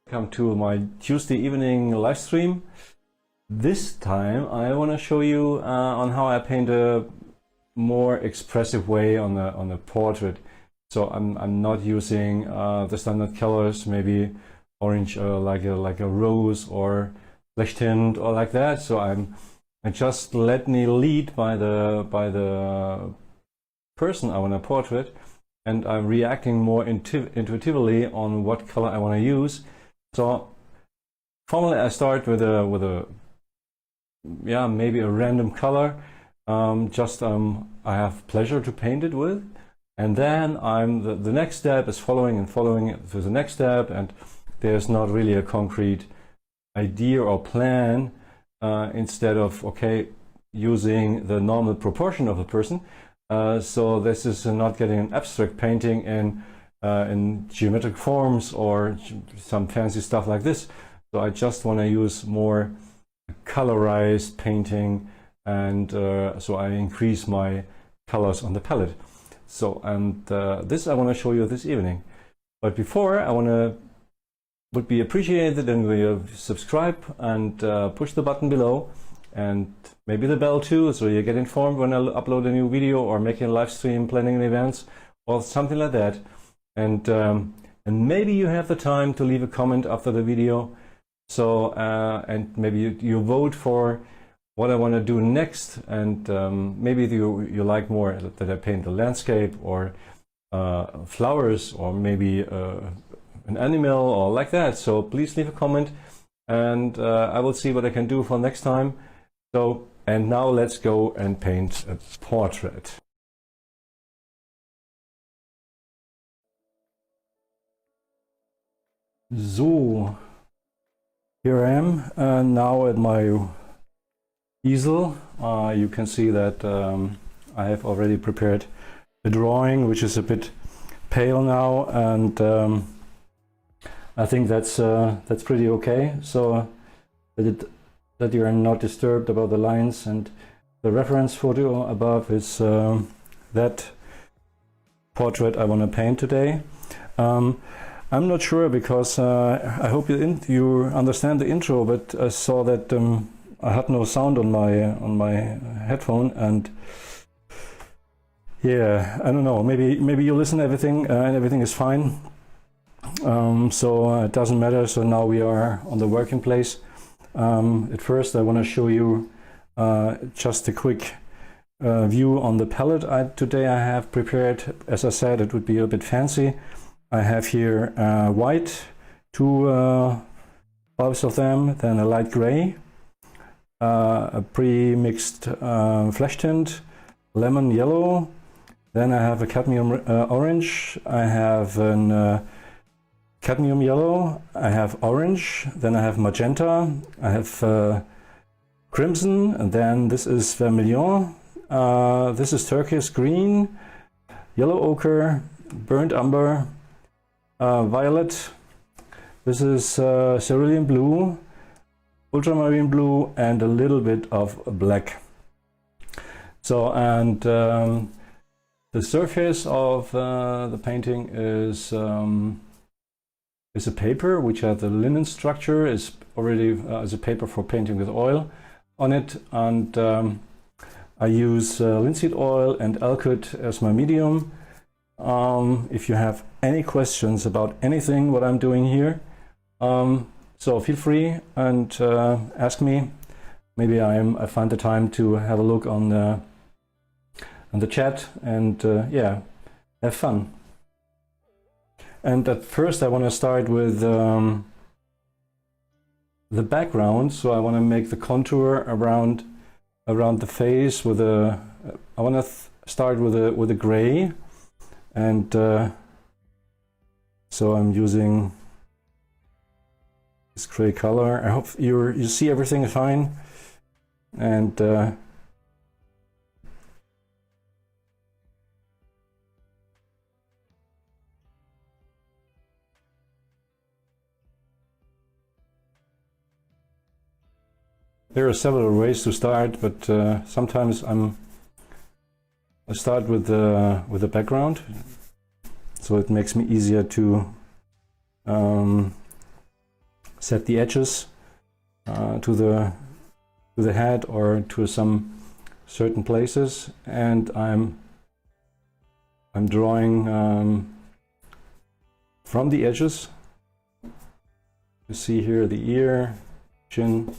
Welcome to my Tuesday evening live stream. This time I want to show you on how I paint a more expressive way on a portrait. So I'm not using the standard colors, maybe orange like a rose or flesh tint or like that. So I just let me lead by the person I want to portrait, and I'm reacting more intuitively on what color I want to use. So formally I start with a maybe a random color, I have pleasure to paint it with, and then the next step is following it to the next step, and there's not really a concrete idea or plan instead of using the normal proportion of a person. So this is not getting an abstract painting in geometric forms or some fancy stuff like this. So I just want to use more colorized painting, and so I increase my colors on the palette. So this I want to show you this evening. But before, would be appreciated and you subscribe and push the button below, and maybe the bell too, so you get informed when I upload a new video or make a live stream, planning events or something like that. And maybe you have the time to leave a comment after the video. So and maybe you vote for what I want to do next, and maybe you like more that I paint a landscape or flowers, or maybe an animal or like that. So please leave a comment, and I will see what I can do for next time. So, and now let's go and paint a portrait. So, here I am now at my easel. You can see that I have already prepared a drawing, which is a bit pale now, and I think that's pretty okay. So that you are not disturbed about the lines, and the reference photo above is that portrait I want to paint today. I'm not sure, because I hope you understand the intro, but I saw that I had no sound on my headphone, and yeah, I don't know. Maybe you listen to everything and everything is fine. So it doesn't matter. So now we are on the working place. At first, I want to show you just a quick view on the palette today I have prepared. As I said, it would be a bit fancy. I have here white, two bulbs of them, then a light gray, a pre-mixed flesh tint, lemon yellow, then I have a cadmium orange, I have an cadmium yellow, I have orange, then I have magenta, I have crimson, and then this is vermilion, this is turquoise green, yellow ochre, burnt umber, violet, this is cerulean blue, ultramarine blue, and a little bit of black. So, and the surface of the painting is a paper which has the linen structure, is already as a paper for painting with oil on it, and I use linseed oil and alkyd as my medium. If you have any questions about anything what I'm doing here, so feel free and ask me. Maybe I find the time to have a look on the chat, and yeah, have fun. And at first I want to start with the background. So I want to make the contour around the face with I want to start with a gray. And so I'm using this gray color. I hope you see everything fine. And there are several ways to start, but sometimes I start with the background, so it makes me easier to set the edges to the head or to some certain places, and I'm drawing from the edges. You see here the ear, chin,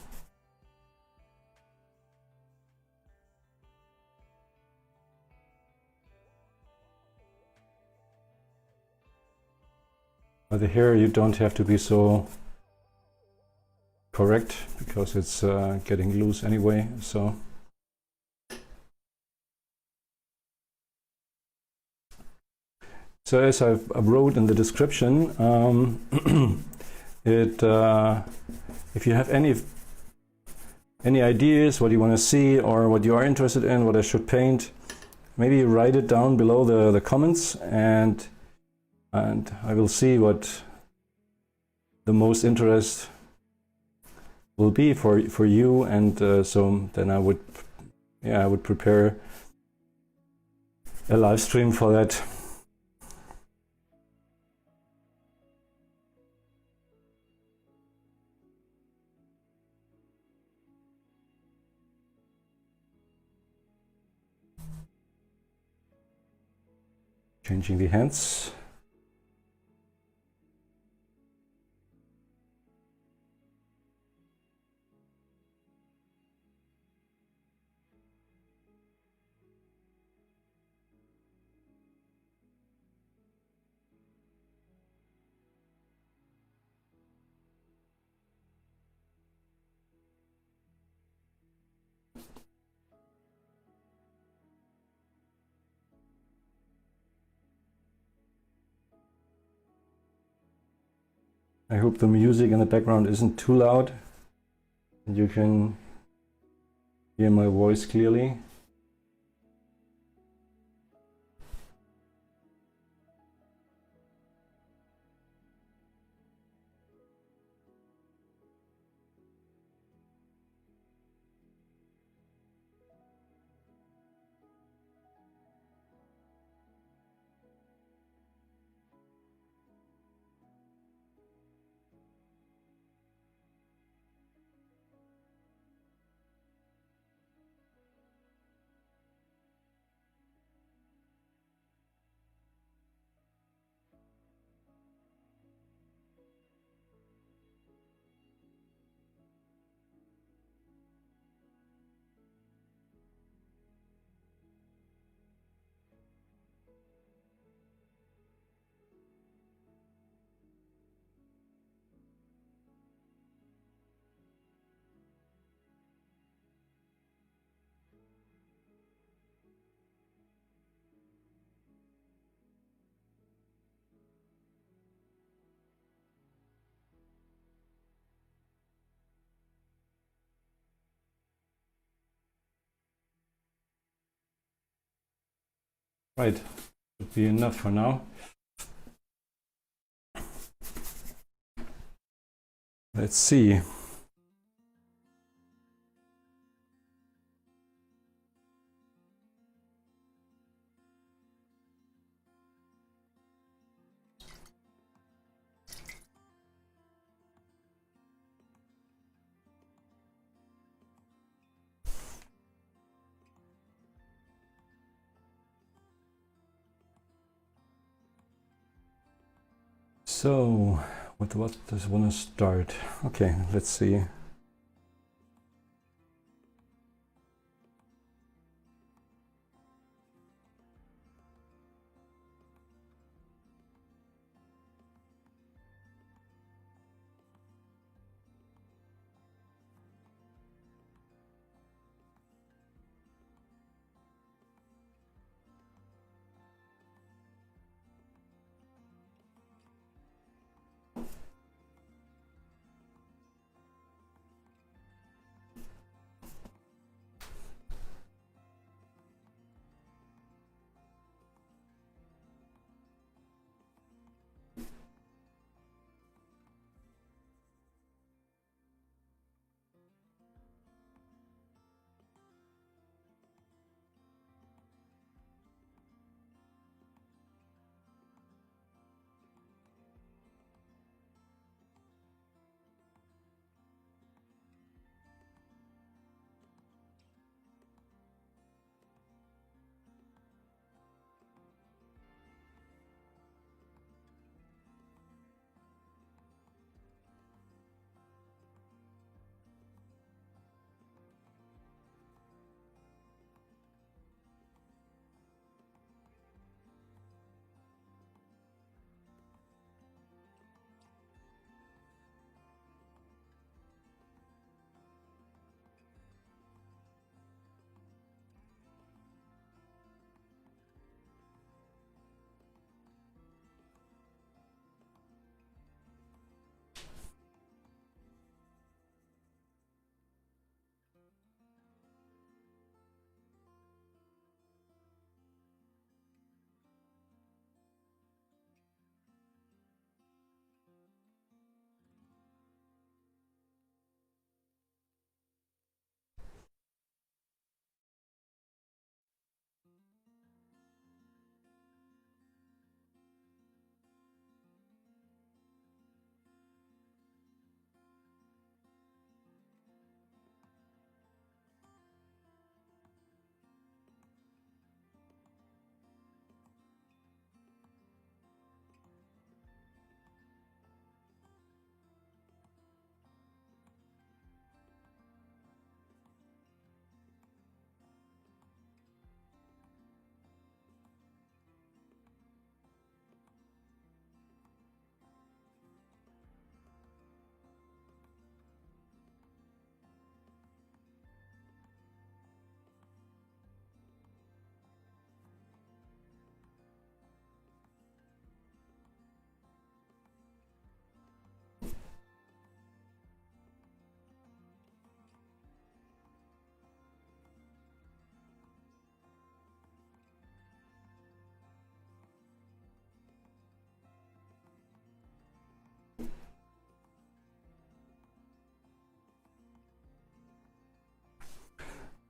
but the hair you don't have to be so correct because it's getting loose anyway. So as I wrote in the description, if you have any ideas what you want to see or what you are interested in, what I should paint, maybe write it down below the comments, and I will see what the most interest will be for you, and so then I would prepare a live stream for that. Changing the hands. I hope the music in the background isn't too loud and you can hear my voice clearly. Right, should be enough for now. Let's see. So, what does I want to start? Okay, let's see.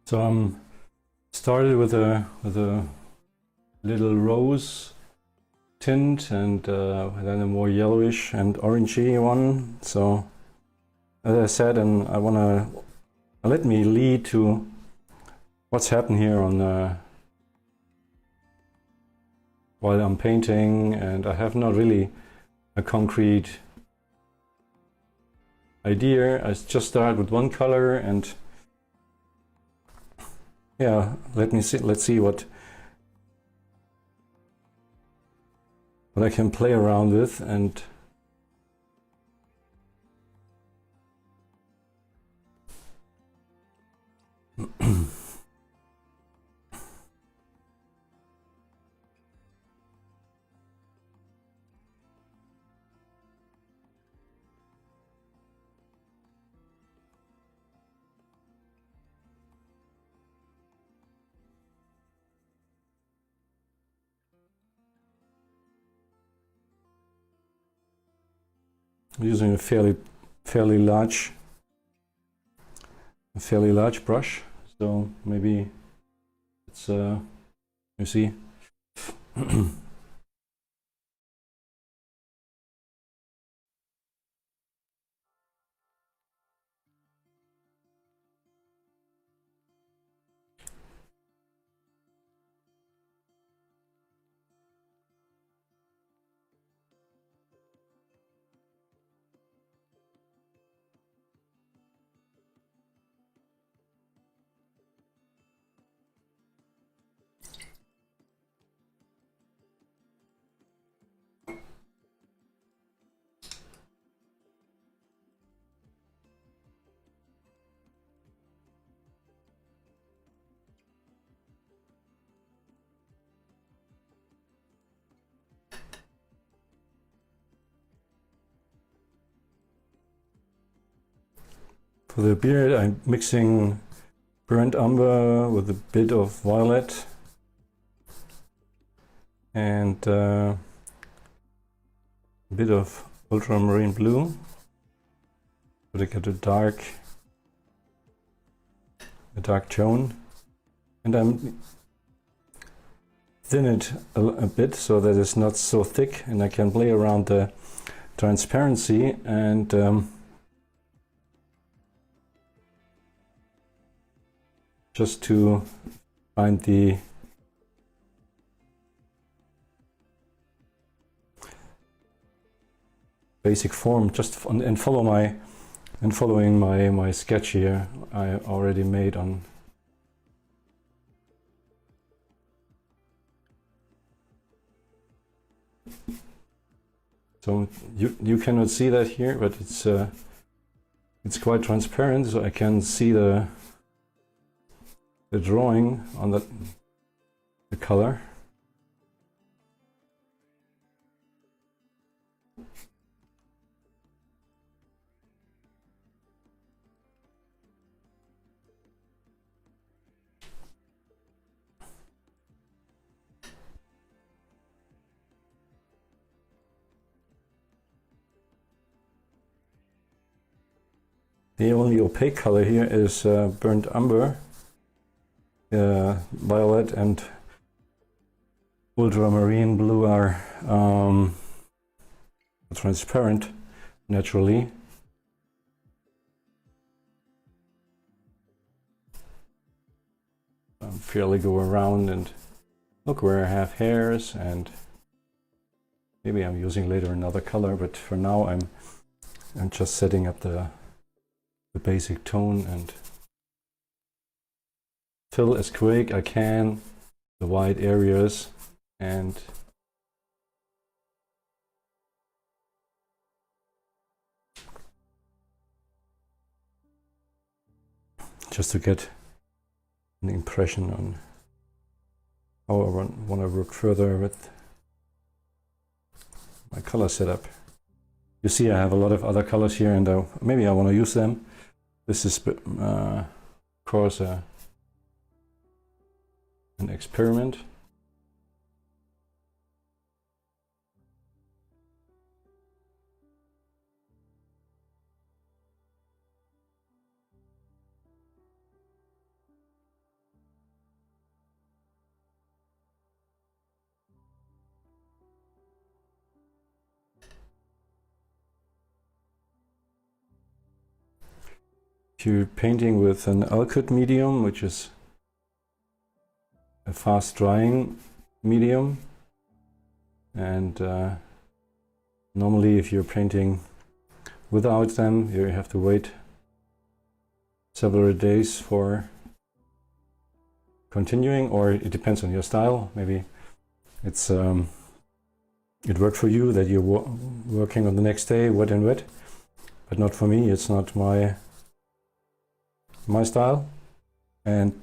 So I'm started with a little rose tint and then a more yellowish and orangey one. So as I said, and I wanna let me lead to what's happened here on while I'm painting, and I have not really a concrete idea. I just start with one color and yeah, let's see what I can play around with. And using a fairly large brush, so maybe it's you see. For the beard, I'm mixing burnt umber with a bit of violet and a bit of ultramarine blue to get a dark tone, and I'm thin it a bit so that it's not so thick, and I can play around the transparency and just to find the basic form, and following my sketch here I already made on. So you cannot see that here, but it's quite transparent, so I can see the drawing on the color. The only opaque color here is burnt umber, violet and ultramarine blue are transparent naturally. Fairly go around and look where I have hairs, and maybe I'm using later another color, but for now I'm just setting up the basic tone and fill as quick I can the white areas, and just to get an impression on how I want to work further with my color setup. You see I have a lot of other colors here, and maybe I want to use them. This is of course an experiment. you're painting with an alkyd medium, which is a fast drying medium, and normally if you're painting without them, you have to wait several days for continuing, or it depends on your style. Maybe it's it worked for you that you're working on the next day wet and wet, but not for me. It's not my style. And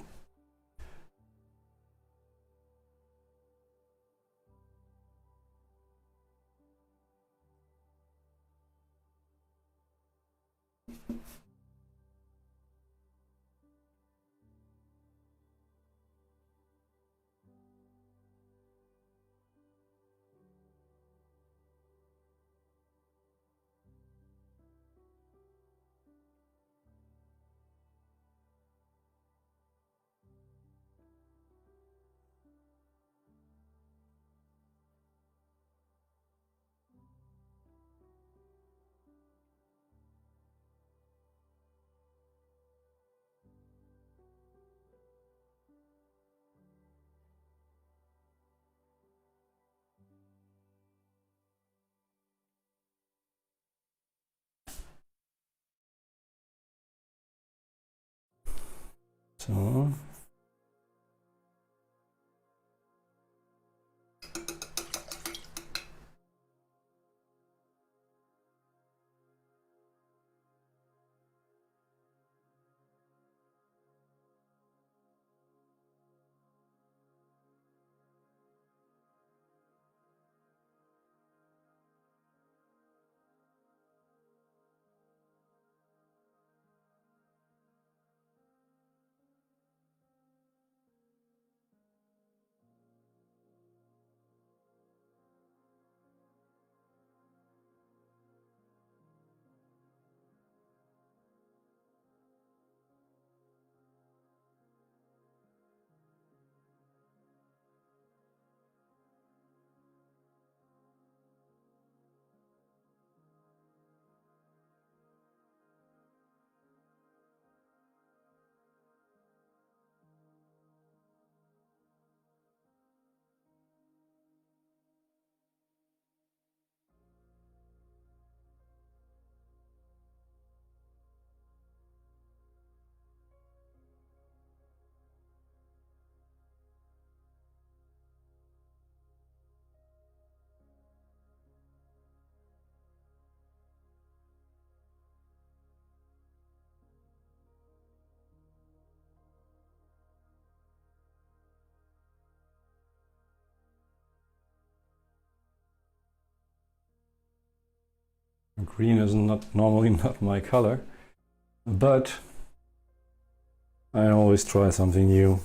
so green is normally not my color, but I always try something new.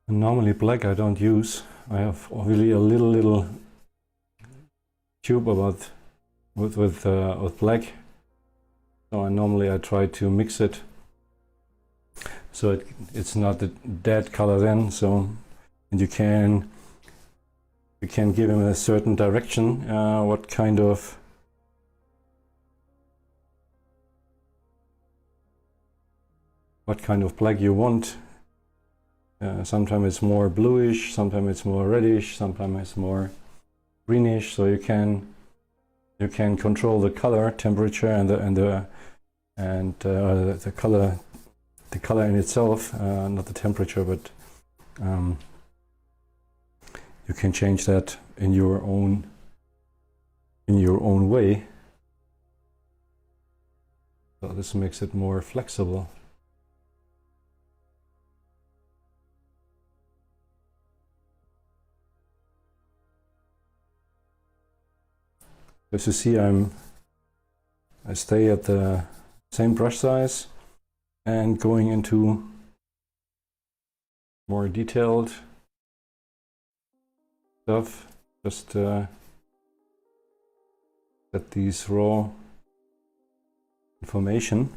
And normally black I don't use. I have really a little tube about with black. So normally I try to mix it so it's not a dead color then. So, and you can give him a certain direction. What kind of black you want. Sometimes it's more bluish, sometimes it's more reddish, sometimes it's more greenish. So you can control the color temperature and the color the color in itself, not the temperature, but you can change that in your own way. So this makes it more flexible. As you see, I stay at the same brush size and going into more detailed stuff. Just get these raw information.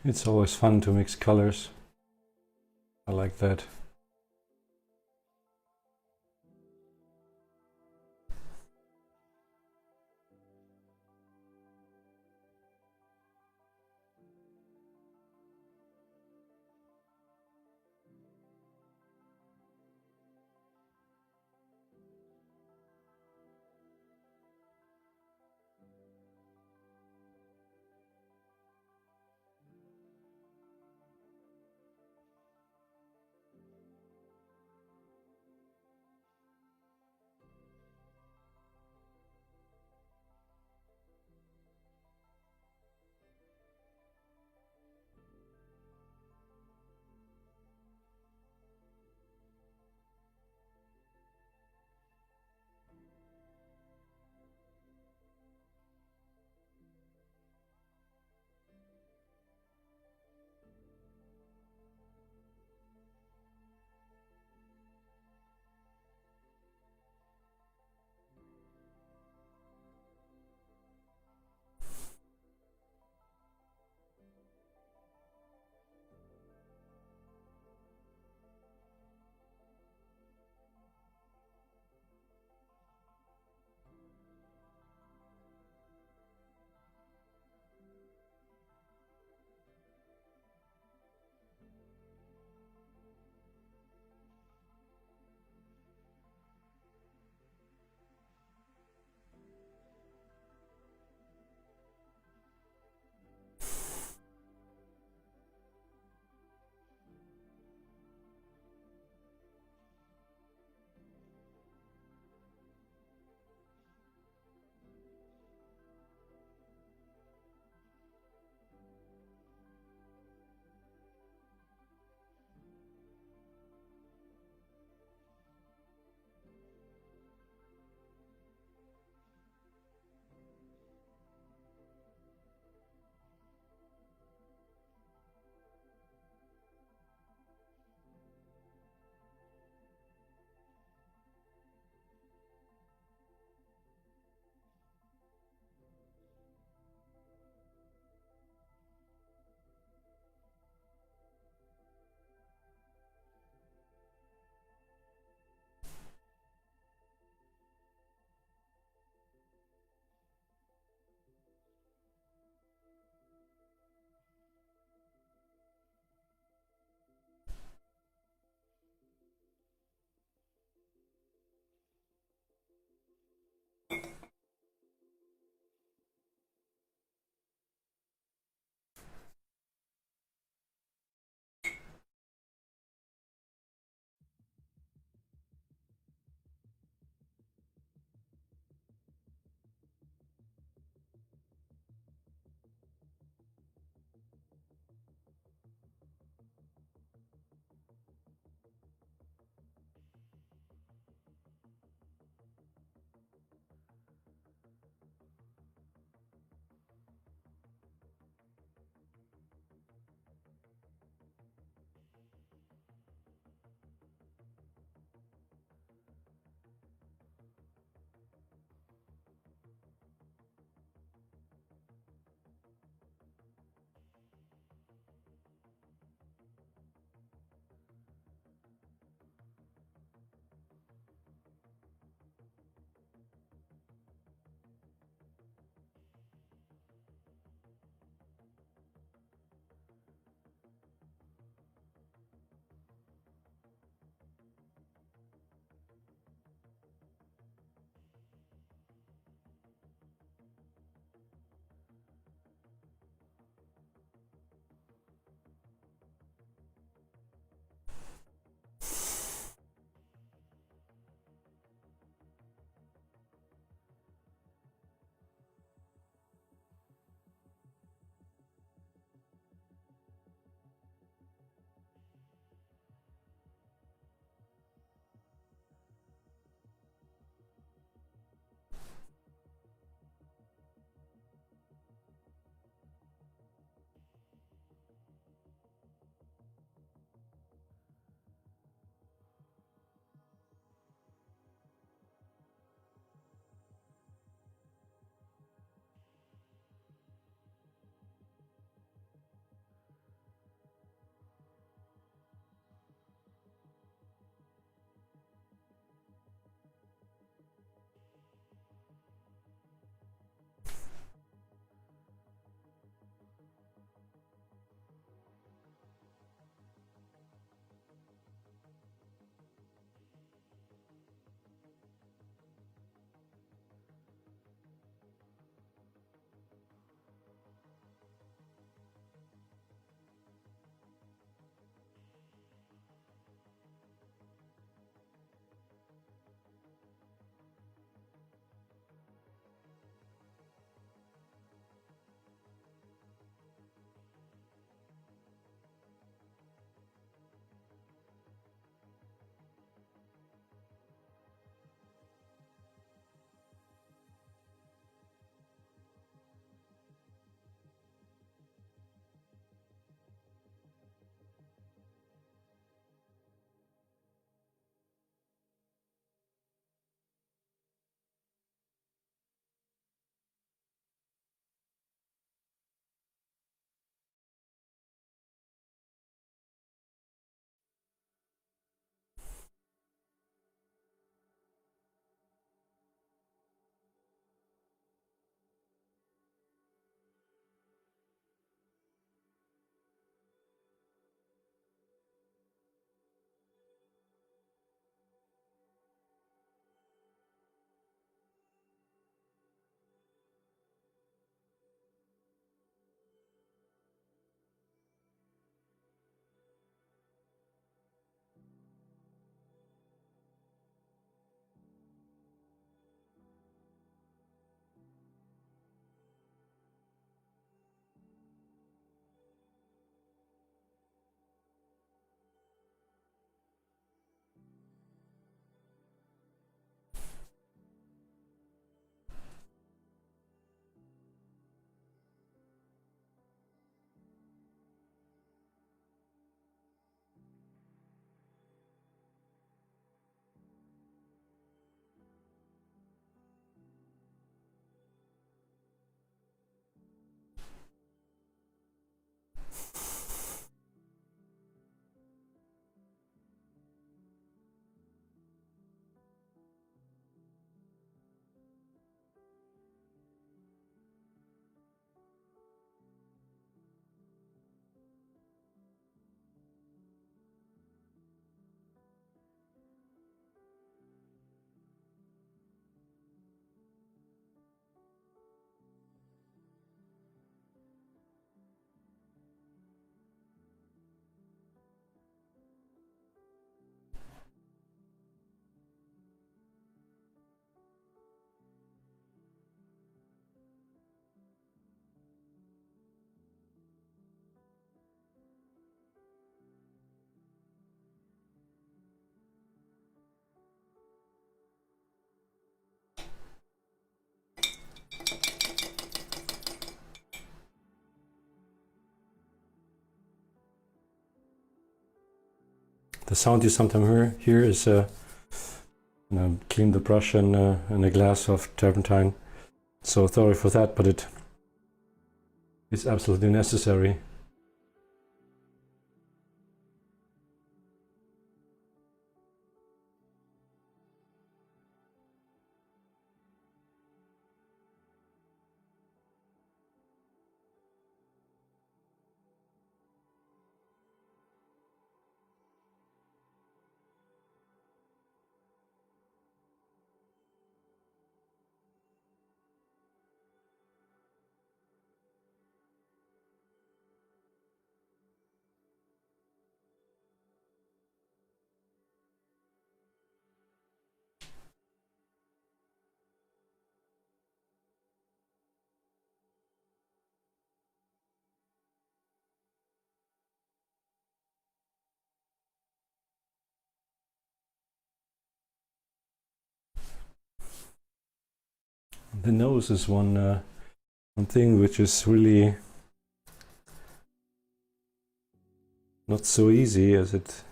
It's always fun to mix colors. I like that. The sound you sometimes hear is clean the brush and a glass of turpentine. So sorry for that, but it is absolutely necessary. The nose is one thing which is really not so easy, as it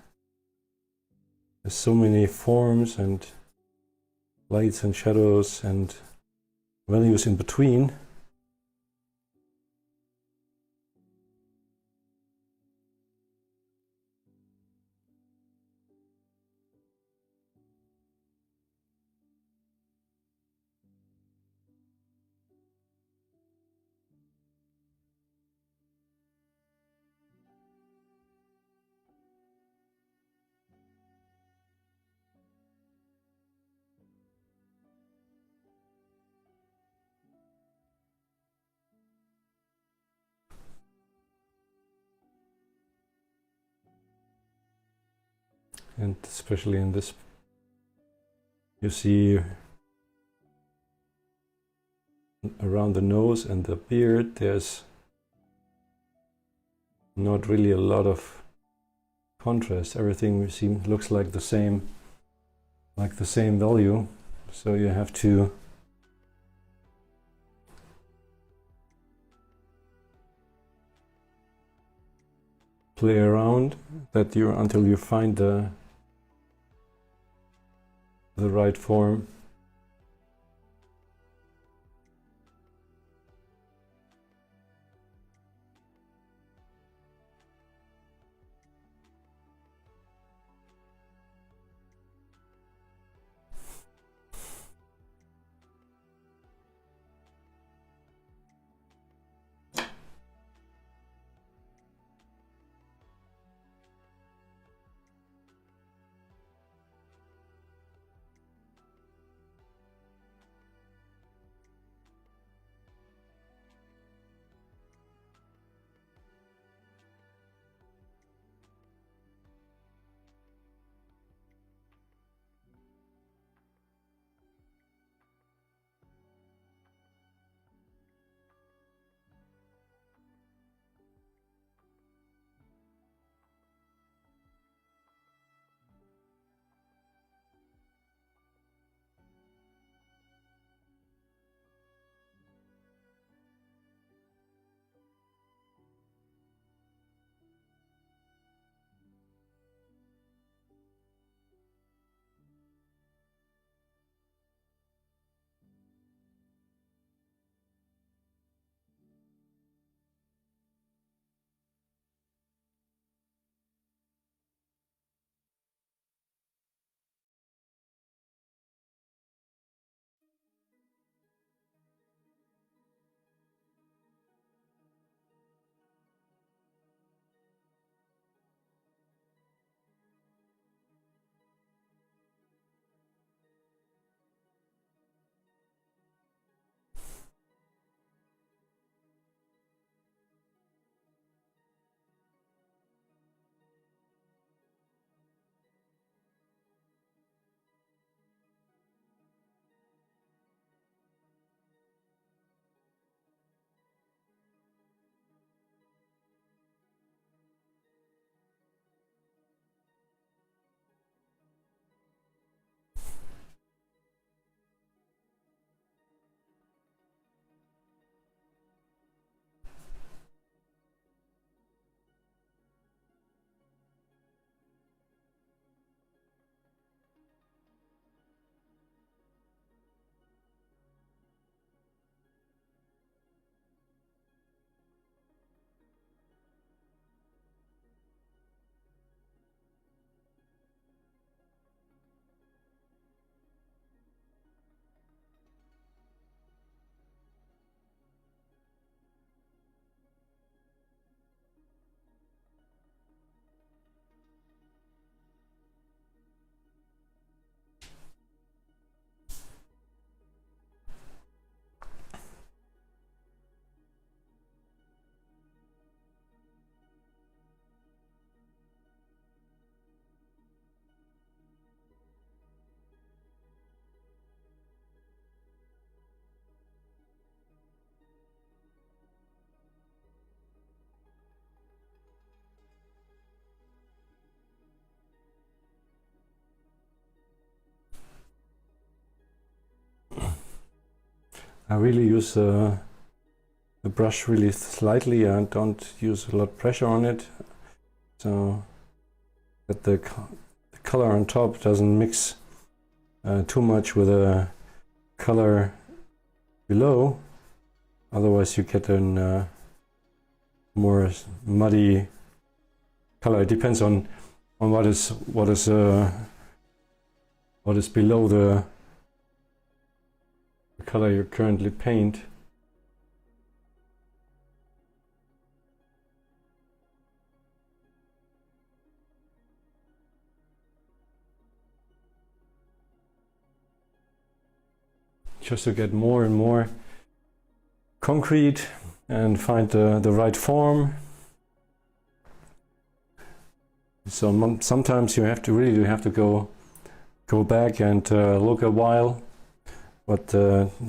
has so many forms and lights and shadows and values in between. And especially in this, you see around the nose and the beard, there's not really a lot of contrast. Everything looks like the same value. So you have to play around until you find the right form. I really use the brush really slightly. I don't use a lot of pressure on it, so that the color on top doesn't mix too much with the color below. Otherwise you get a more muddy color. It depends on what is below the color you currently paint. Just to get more and more concrete and find the right form. So sometimes you have to really have to go back and look a while, but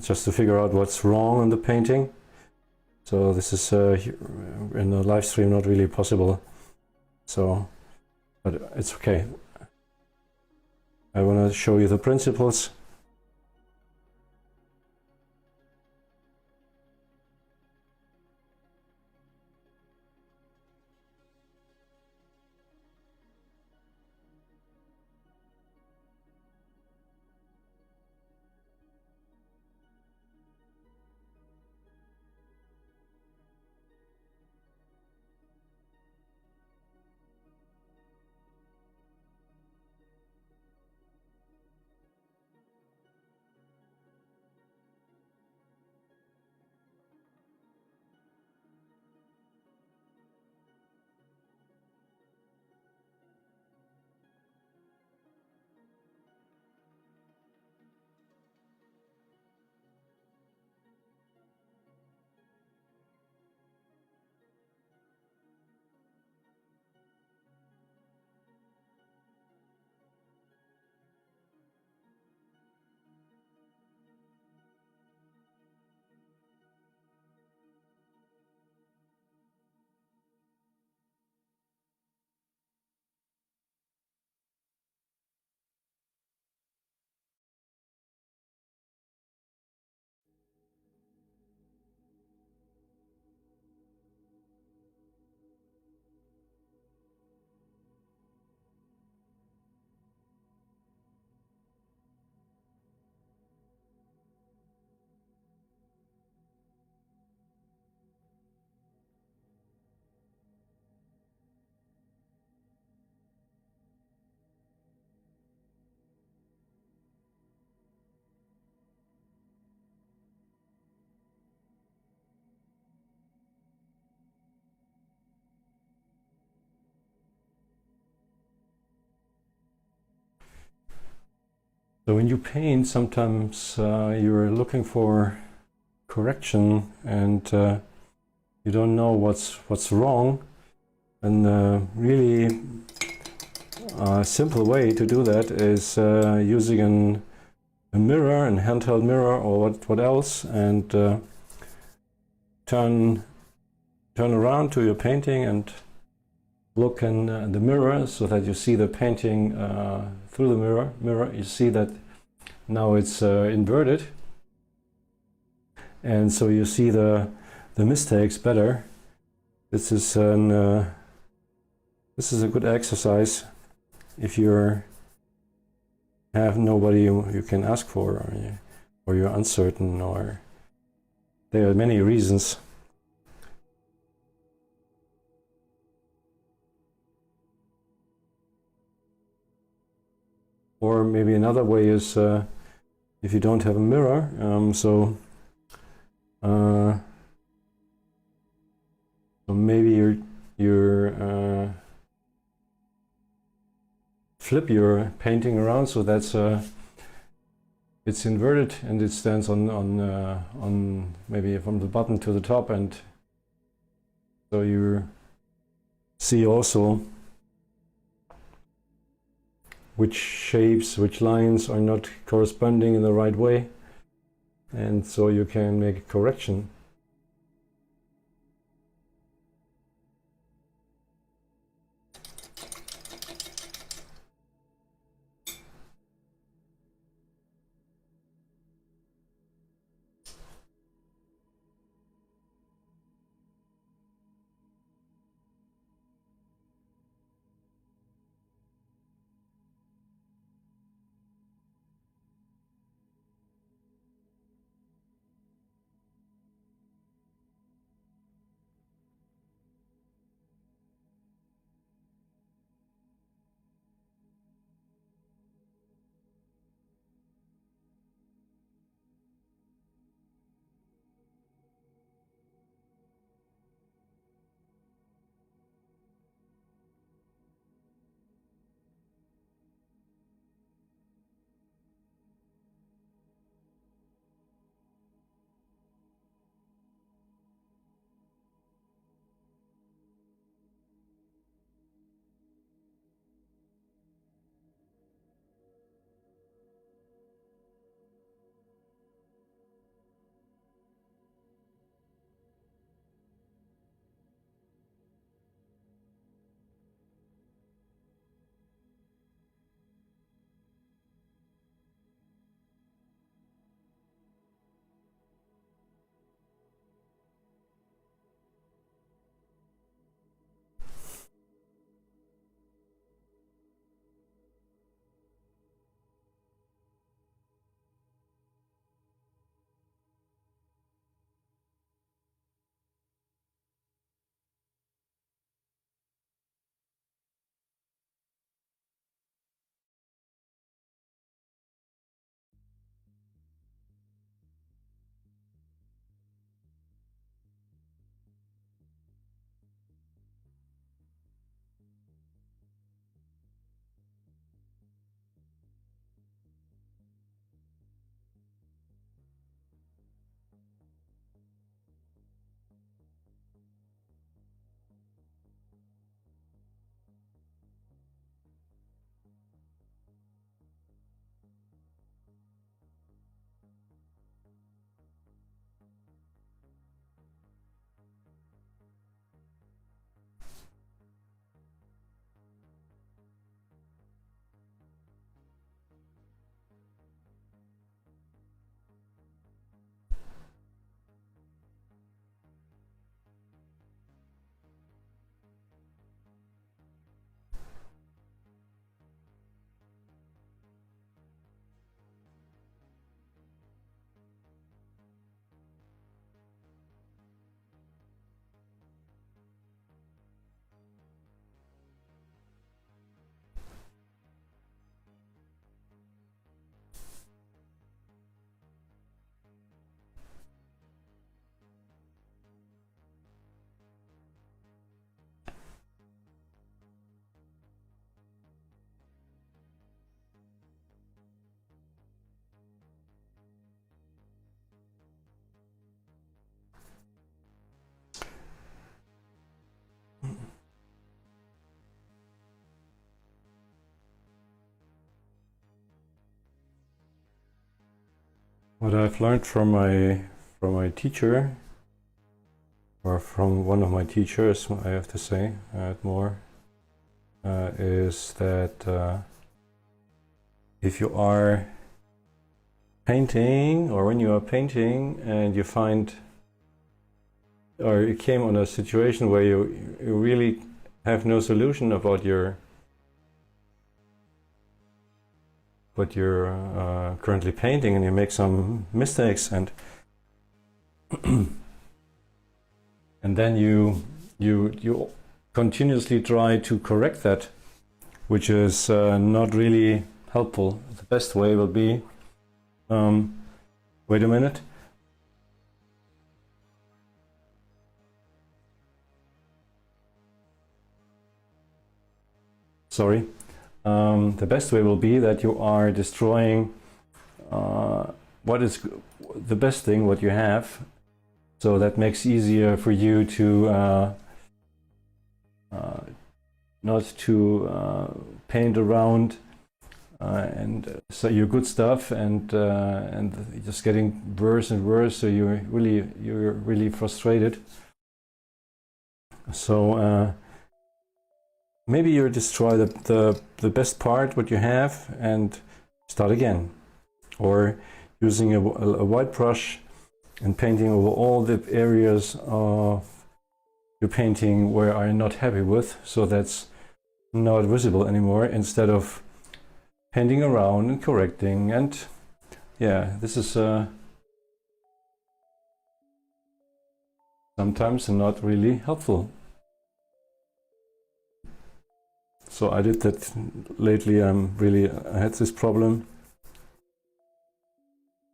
just to figure out what's wrong in the painting. So this is in a live stream not really possible. So, but it's okay. I want to show you the principles. So when you paint, sometimes you're looking for correction and you don't know what's wrong. And really a simple way to do that is using a mirror, a handheld mirror, or what else, and turn around to your painting and look in the mirror so that you see the painting through the mirror. You see that now it's inverted, and so you see the mistakes better. This is a good exercise if you have nobody you can ask for, or you're uncertain, or there are many reasons. Or maybe another way is if you don't have a mirror, so maybe you're flip your painting around so that's it's inverted and it stands on maybe from the bottom to the top, and so you see also which shapes, which lines are not corresponding in the right way, and so you can make a correction. What I've learned from my teacher, or from one of my teachers, I have to say, more, is that if you are painting, or when you are painting and you find, or you came on a situation where you really have no solution about what you're currently painting, and you make some mistakes, and and then you continuously try to correct that, which is not really helpful. The best way will be, wait a minute. Sorry. The best way will be that you are destroying what is the best thing what you have, so that makes easier for you to not to paint around and so your good stuff, and just getting worse and worse, so you're really frustrated. So maybe you destroy the best part what you have and start again, or using a white brush and painting over all the areas of your painting where I'm not happy with, so that's not visible anymore, instead of painting around and correcting. And yeah, this is sometimes not really helpful. So I did that lately. I had this problem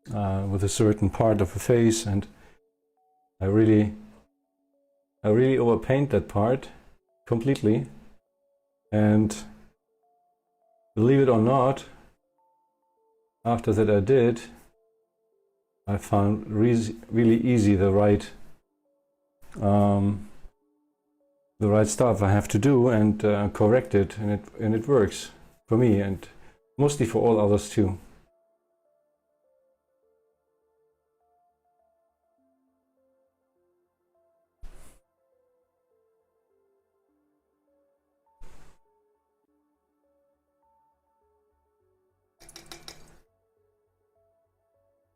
with a certain part of a face, and I really overpaint that part completely. And believe it or not, after that I found really easy the right stuff I have to do, and correct it, and it works for me, and mostly for all others too.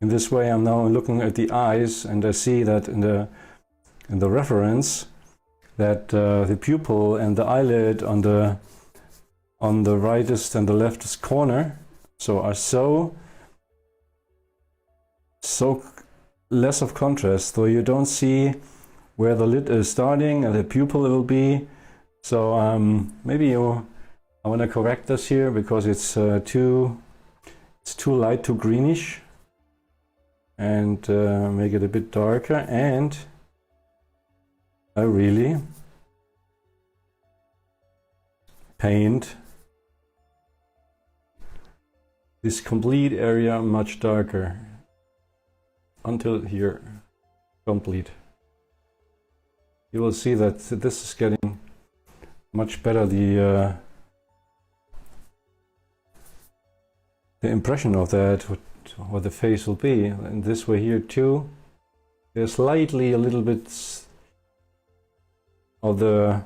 In this way, I'm now looking at the eyes, and I see that in the reference that the pupil and the eyelid on the rightest and the leftist corner are so less of contrast, so you don't see where the lid is starting and the pupil will be. So maybe I want to correct this here, because it's too light, too greenish, and make it a bit darker. And I really paint this complete area much darker until here, complete. You will see that this is getting much better, the impression of that, what the face will be. And this way here too, there's slightly a little bit of the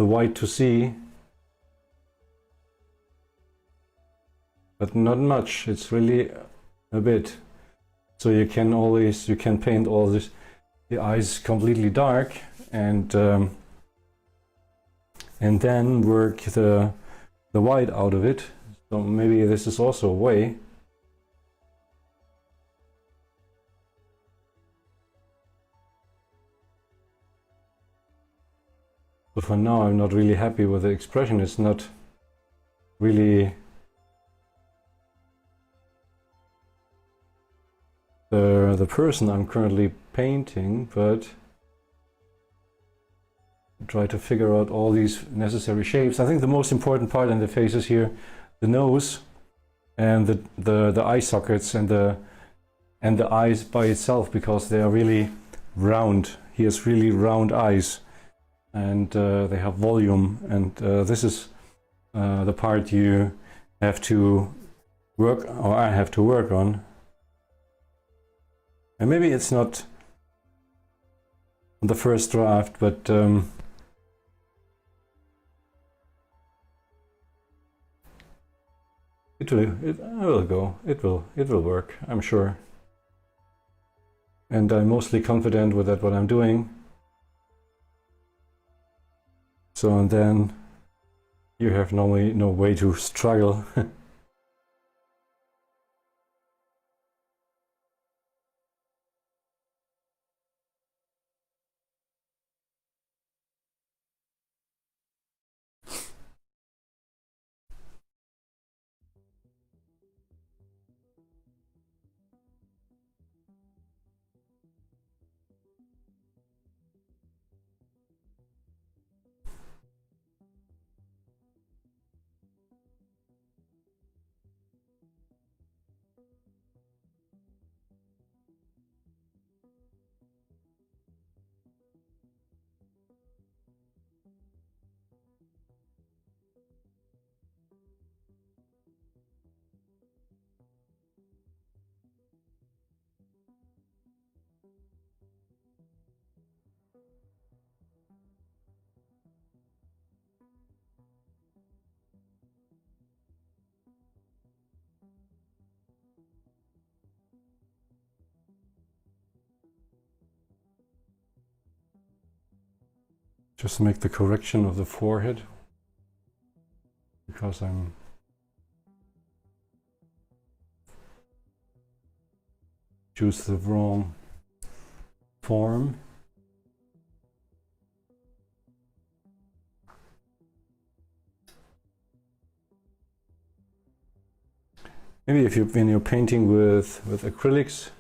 white to see, but not much. It's really a bit. So you can paint all this, the eyes completely dark, and then work the white out of it. So maybe this is also a way. But for now, I'm not really happy with the expression. It's not really the person I'm currently painting, but try to figure out all these necessary shapes. I think the most important part in the face is here, the nose and the eye sockets and the eyes by itself, because they are really round. He has really round eyes, and they have volume, and this is the part you have to work, or I have to work on. And maybe it's not on the first draft, but it will go. It will work, I'm sure. And I'm mostly confident with that what I'm doing. So and then you have normally no way to struggle. Just make the correction of the forehead, because I'm choose the wrong form. Maybe if when you're painting with acrylics,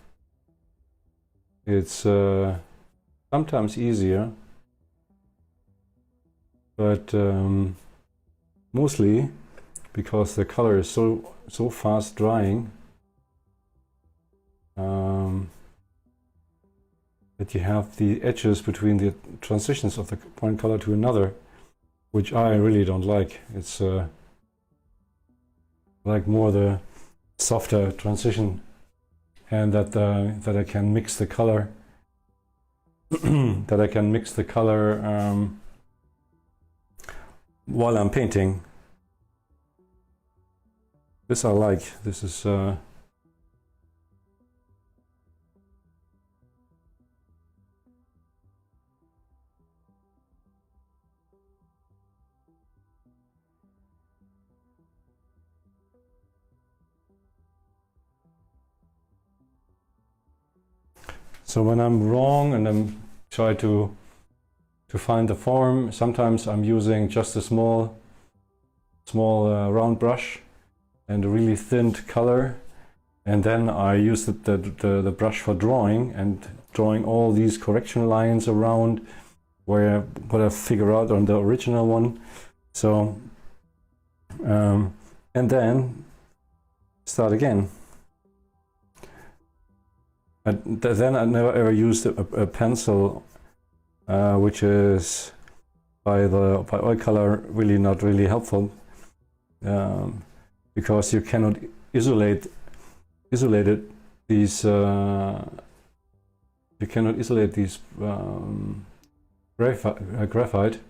it's sometimes easier, but mostly because the color is so fast drying, that you have the edges between the transitions of the one color to another, which I really don't like. It's like more the softer transition, and that I can mix the color that I can mix the color while I'm painting. This I like. This is so when I'm wrong and I'm try to find the form, sometimes I'm using just a small round brush and a really thin color, and then I use the brush for drawing all these correction lines around where what I figure out on the original one. So and then start again. Then I never ever used a pencil, which is by oil color really not really helpful, because you cannot isolate these graphite,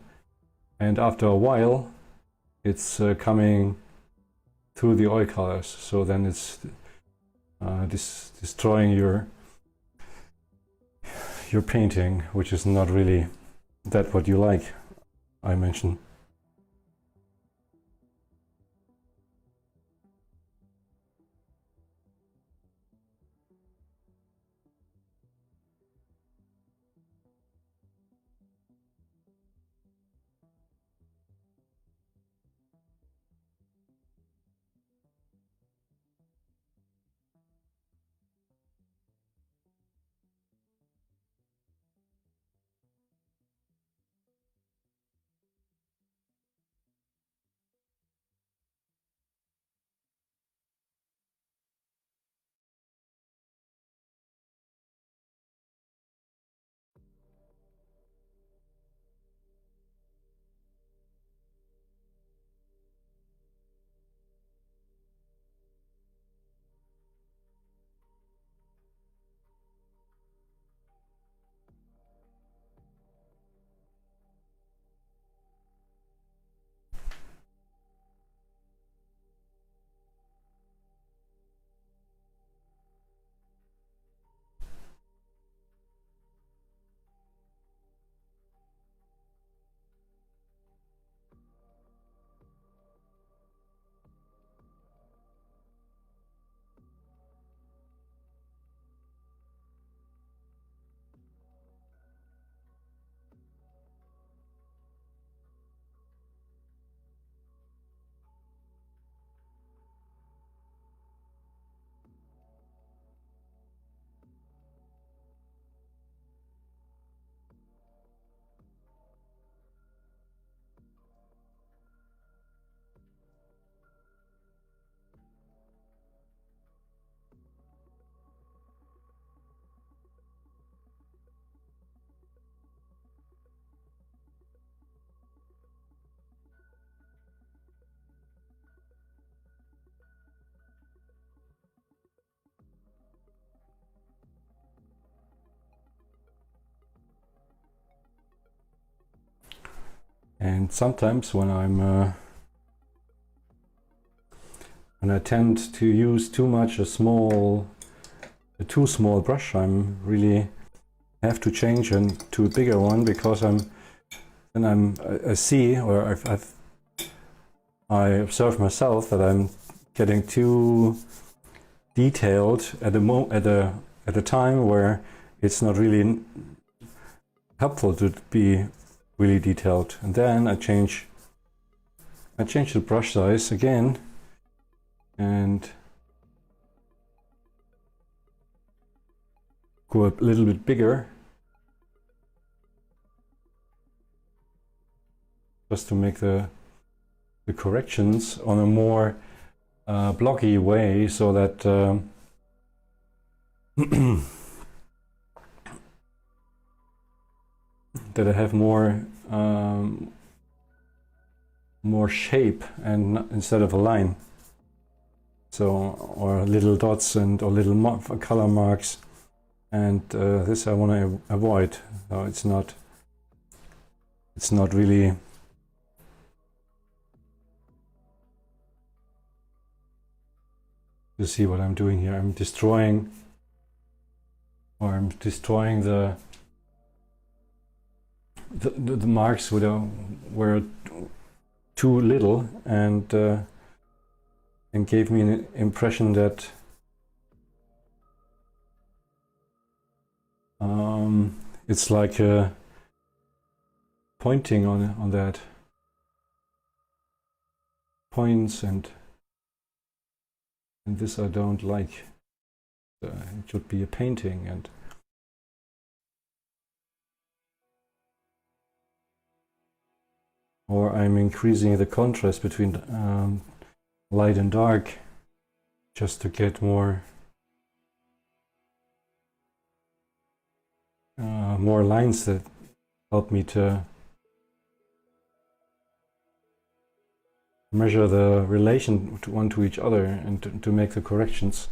and after a while it's coming through the oil colors, so then it's destroying your painting, which is not really that what you like, I mentioned. And sometimes when I tend to use too much a too small brush, I'm really have to change to a bigger one, because I see, or I observe myself that I'm getting too detailed at a time where it's not really helpful to be really detailed. And then I change the brush size again, and go a little bit bigger, just to make the corrections on a more blocky way, so that that I have more shape, and instead of a line. So, or little dots or little color marks, and this I want to avoid. So it's not really. You see what I'm doing here? I'm destroying the marks were too little, and gave me an impression that it's like pointing on that points, and this I don't like. It should be a painting, and or I'm increasing the contrast between light and dark, just to get more lines that help me to measure the relation one to each other, and to make the corrections.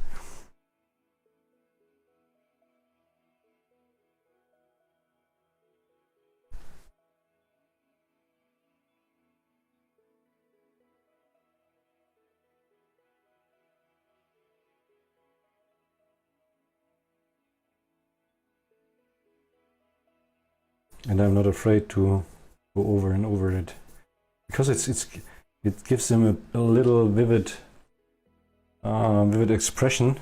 And I'm not afraid to go over and over it, because it gives them a little vivid expression.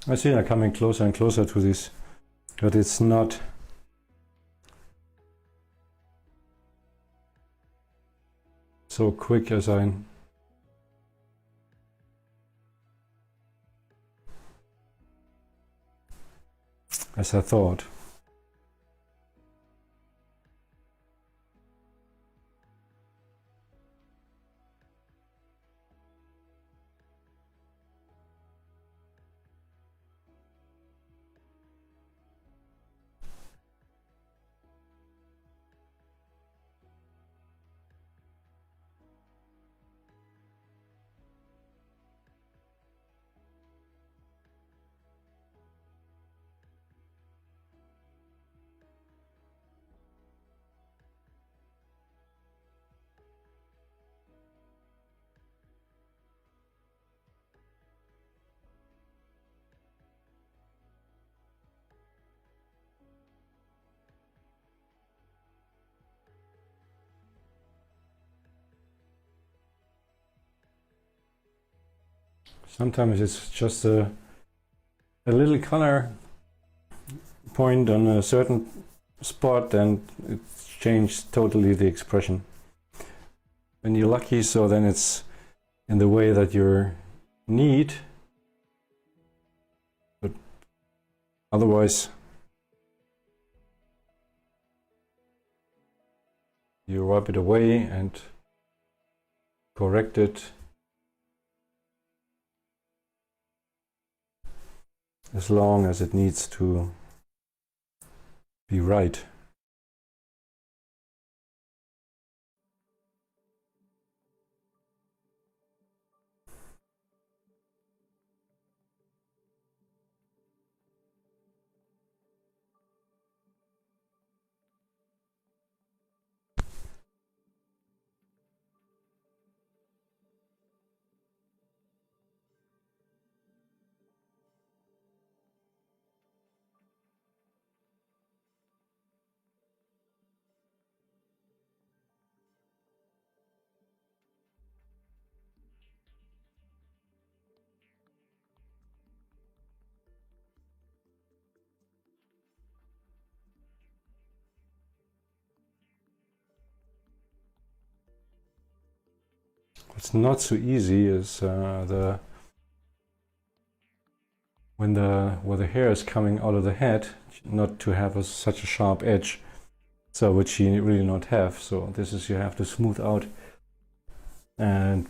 I see I'm coming closer and closer to this, but it's not so quick as I thought. Sometimes it's just a little color point on a certain spot, and it changes totally the expression. When you're lucky, so then it's in the way that you need, but otherwise you wipe it away and correct it as long as it needs to be right. What's not so easy is when the hair is coming out of the head, not to have such a sharp edge, so which you really not have. So this is, you have to smooth out and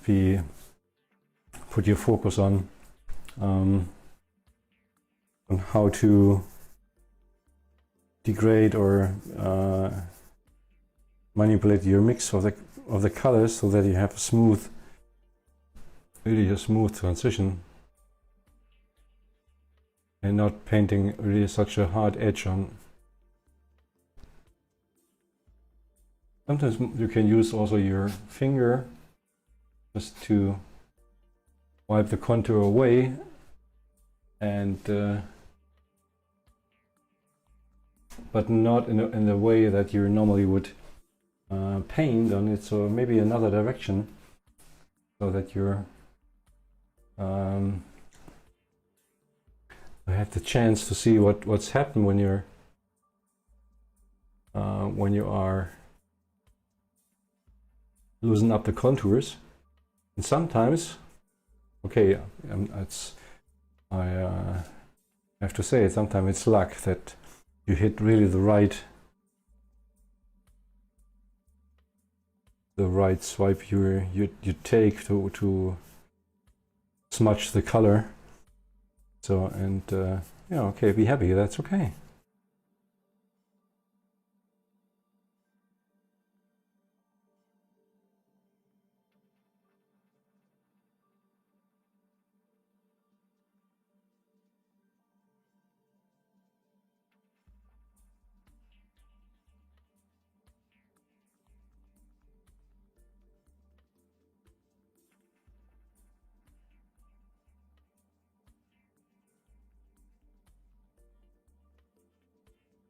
put your focus on how to degrade or manipulate your mix of the colors so that you have a smooth, really a smooth transition, and not painting really such a hard edge on. Sometimes you can use also your finger just to wipe the contour away, and but not in the way that you normally would paint on it, so maybe another direction, so that you're I have the chance to see what's happened when you are loosen up the contours. And sometimes, okay, I have to say, sometimes it's luck that you hit really the right swipe you take to smudge the color. So, and yeah, okay, be happy, that's okay.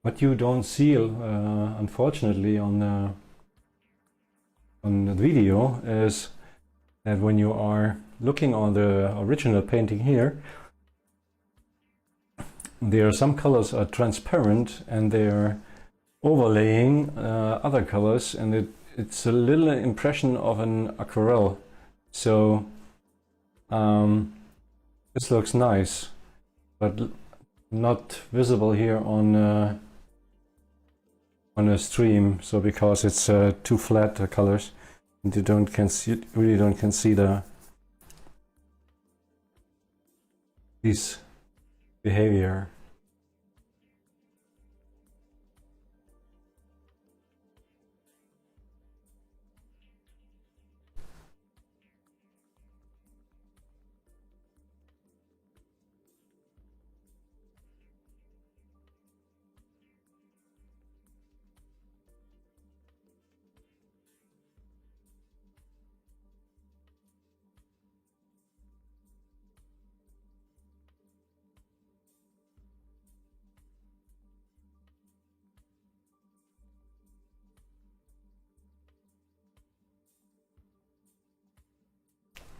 What you don't see, unfortunately, on the video is that when you are looking on the original painting here, there are some colors are transparent and they are overlaying other colors, and it's a little impression of an aquarelle. So this looks nice, but not visible here on a stream, so because it's too flat colors, and you really don't see this behavior.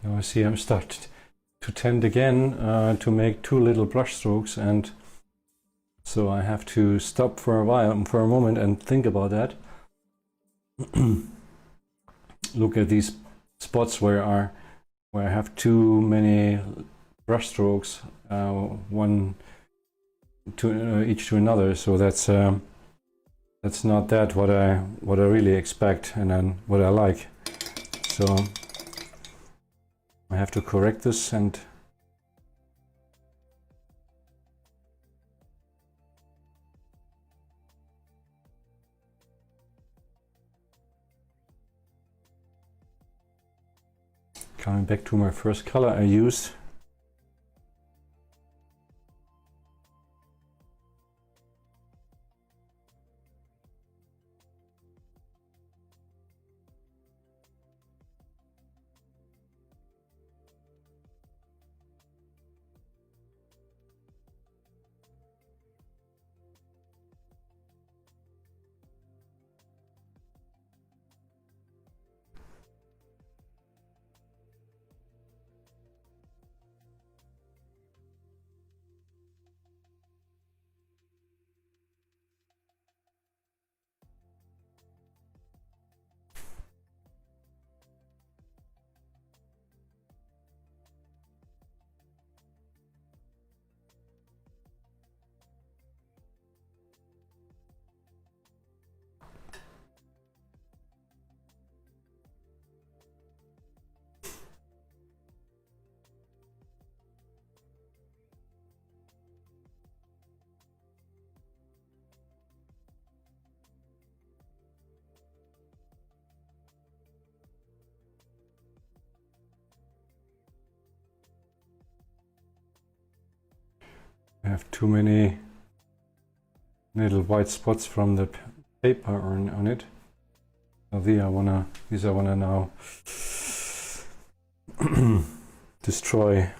Now I see I'm starting to tend again to make too little brush strokes, and so I have to stop for a moment and think about that. Look at these spots where I have too many brush strokes, one to each to another. So that's that's not that what I really expect and then what I like. So I have to correct this and coming back to my first color I used. I have too many little white spots from the paper on it. So these I wanna now destroy.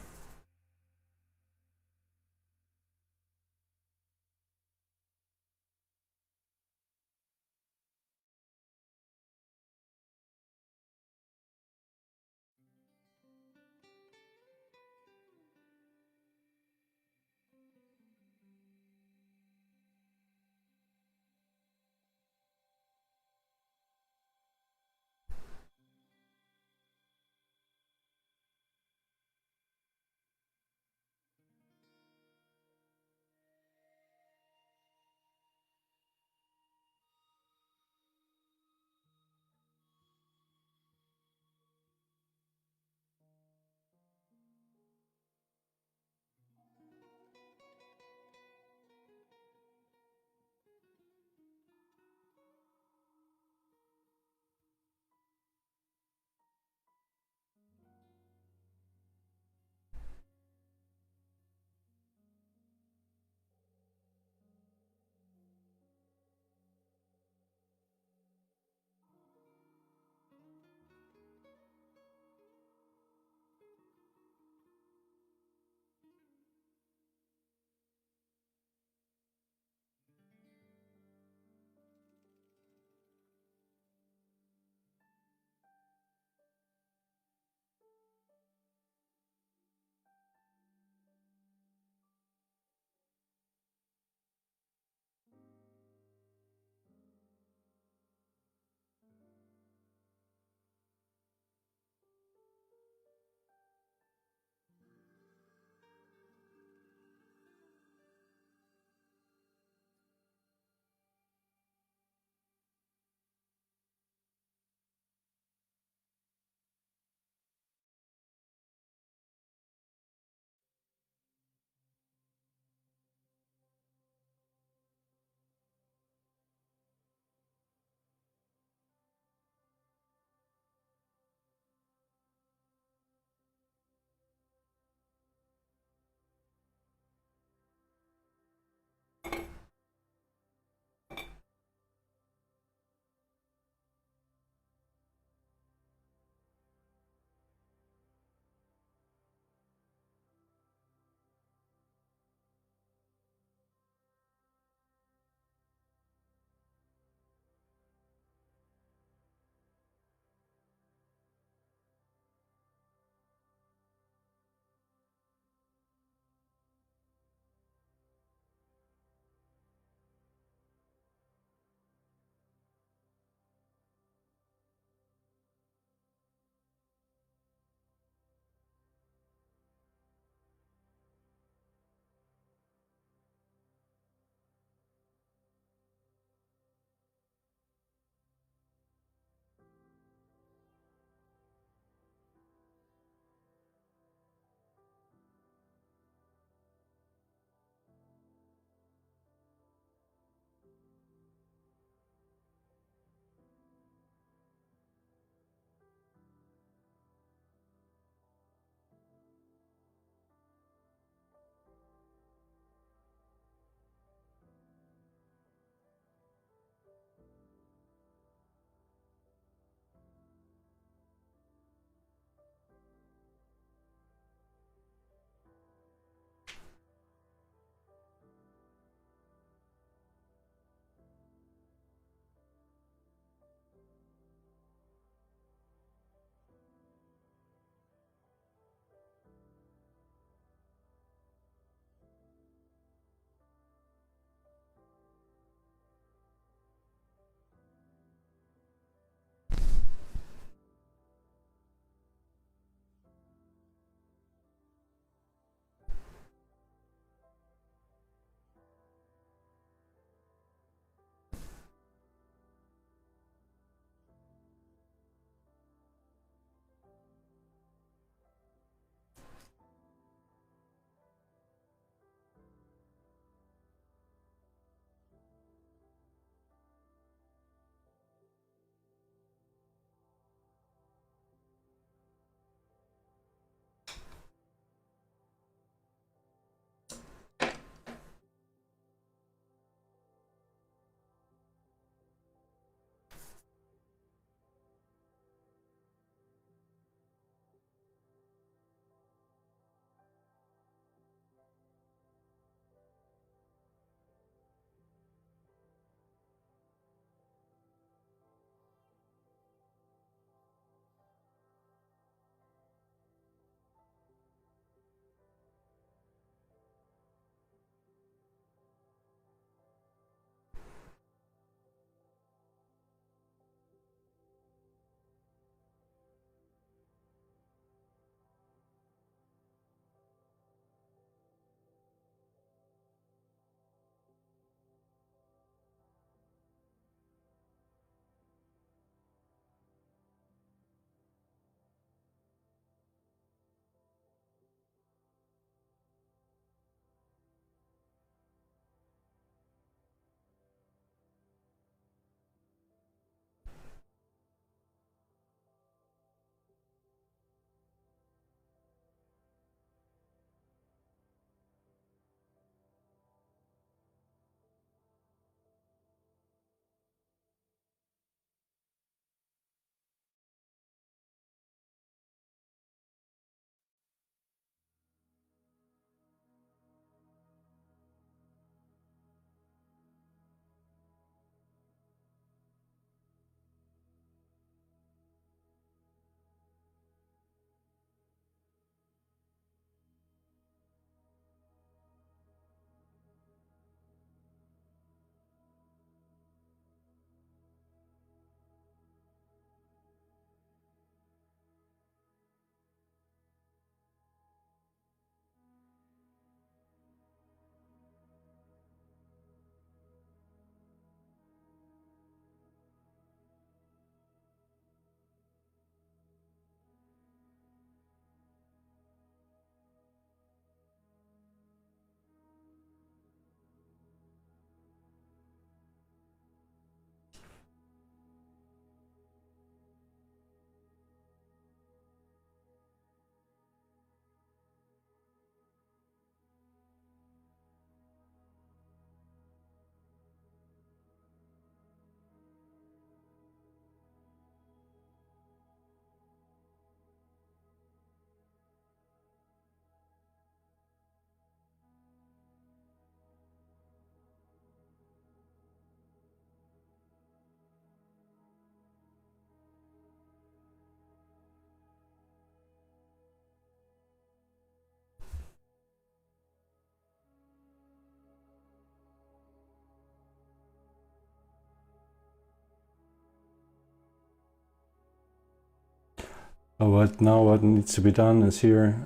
What needs to be done is here,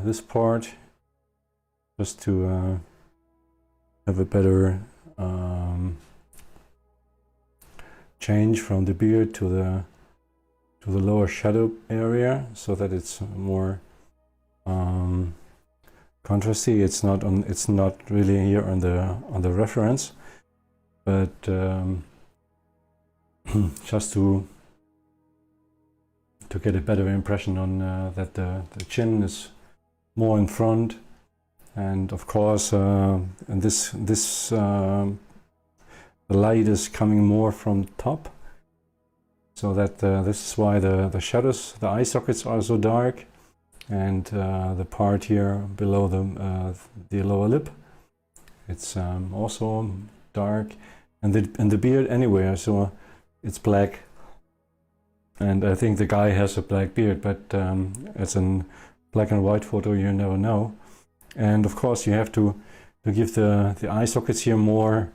this part, just to have a better change from the beard to the lower shadow area, so that it's more contrasty. It's not really here on the reference, but just to get a better impression on that the chin is more in front, and of course, and this the light is coming more from top, so that this is why the shadows, the eye sockets are so dark, and the part here below the lower lip, it's also dark, and the beard anywhere, so it's black. And I think the guy has a black beard, but it's a black and white photo, you never know. And of course you have to give the eye sockets here more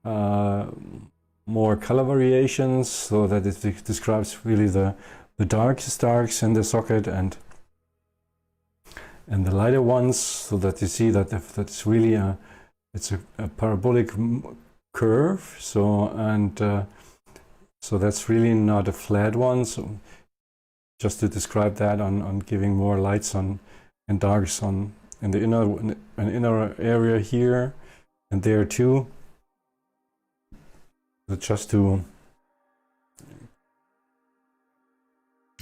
color variations, so that it describes really the darkest darks in the socket and the lighter ones, so that you see that that's really it's a parabolic curve. So so that's really not a flat one. So just to describe that, on giving more lights on and darks on in the inner area here and there too. But just to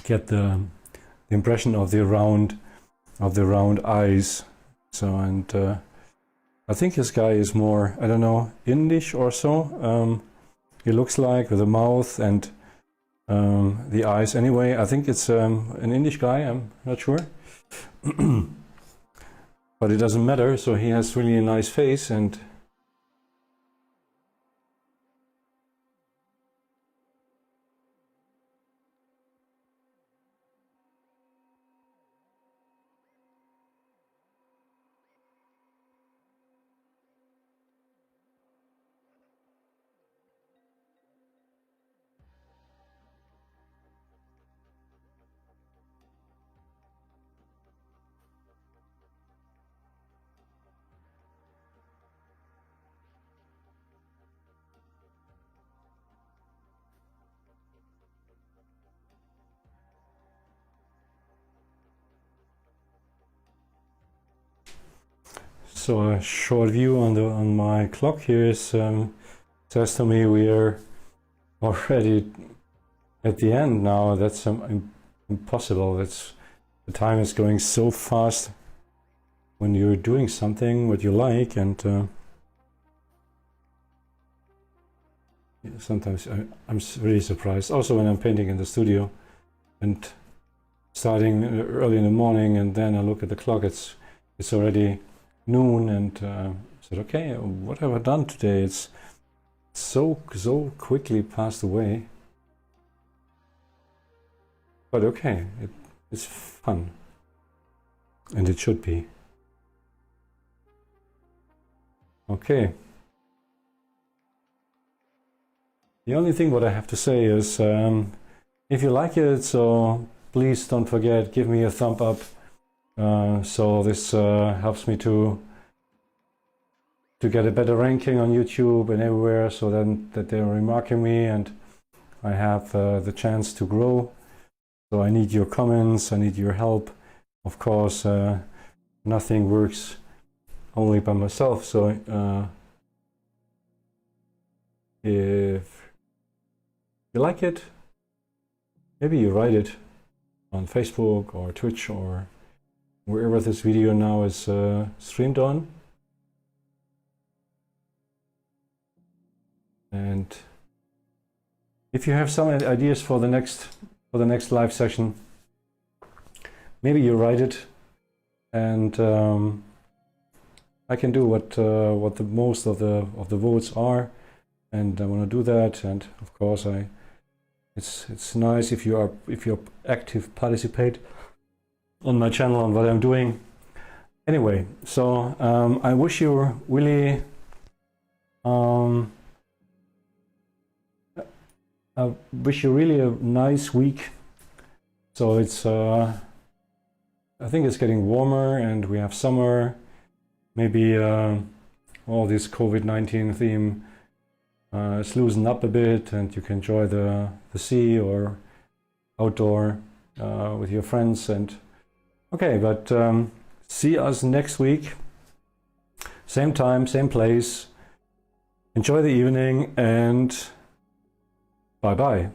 get the impression of the round eyes. So, and I think this guy is more, I don't know, Indish or so. He looks like, with the mouth and the eyes. Anyway, I think it's an Indish guy. I'm not sure, but it doesn't matter. So he has really a nice face, and so a short view on my clock here is says to me we are already at the end now. That's impossible. The time is going so fast when you're doing something what you like, and sometimes I'm really surprised. Also when I'm painting in the studio and starting early in the morning, and then I look at the clock, it's already noon, and said, okay, what have I done today? It's so quickly passed away, but okay, it's fun, and it should be. Okay, the only thing what I have to say is, if you like it, so please don't forget, give me a thumb up. So this helps me to get a better ranking on YouTube and everywhere, so then that they're remarking me and I have the chance to grow. So I need your comments, I need your help. Of course, nothing works only by myself. So if you like it, maybe you write it on Facebook or Twitch or wherever this video now is streamed on. And if you have some ideas for the next live session, maybe you write it, and I can do what the most of the votes are, and I want to do that. And of course, it's nice if you active participate on my channel on what I'm doing. Anyway, so I wish you really a nice week. So it's I think it's getting warmer and we have summer. Maybe all this COVID-19 theme is loosened up a bit and you can enjoy the sea or outdoor with your friends. And okay, but see us next week. Same time, same place. Enjoy the evening and bye-bye.